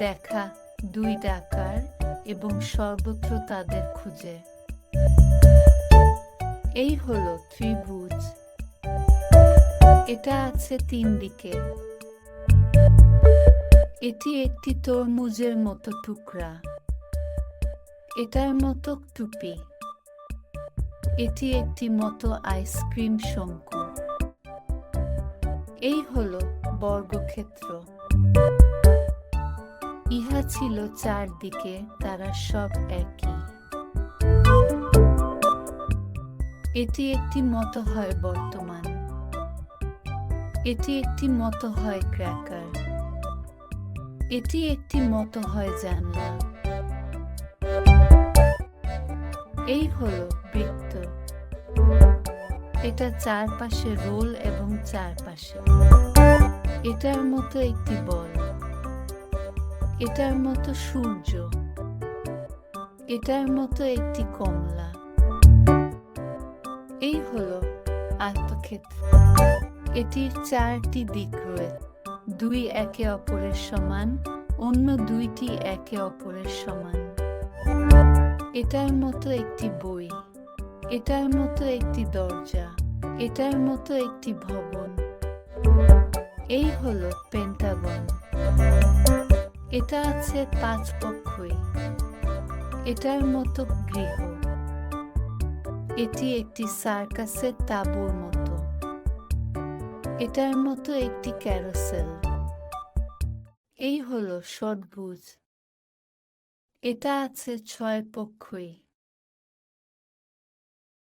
দেখা দুই ডাকার এবং সর্বত্র তাদের খুঁজে। এই হলো ত্রিভুজ। এটা আছে তিন দিকে। এটি একটি তরমুজের মতো টুকরা। এটার মতো টুপি। এটি একটি মতো আইসক্রিম শঙ্কু। এই হলো বর্গক্ষেত্র। ইহা ছিল চারদিকে, তারা সব একই। এটি একটি মতো হয় বর্তমান। এটি একটি মতো হয় ক্র্যাকার। এটি একটি মতো হয় জানলা। এই হলো বৃত্ত। এটা চারপাশে রোল এবং চারপাশে। এটার মতো একটি বল। এটার মতো সূর্য। এটার মতো একটি কমলা। এই হলো আয়তক্ষেত্র। এটির চারটি দিক রয়েছে, দুই একে অপরের সমান, অন্য দুইটি একে অপরের সমান। এটার মতো একটি বই। এটার মতো একটি দরজা। এটার মতো একটি ভবন। এই হলো পেন্টাগন। এটা আছে পাঁচ পক্ষই। এটার মতো গৃহ। এটি একটি সার্কাসের তাঁবুর মতো। এটার মতো একটি ক্যারোসেল। এই হলো ষটভুজ। এটা আছে ছয় পক্ষই।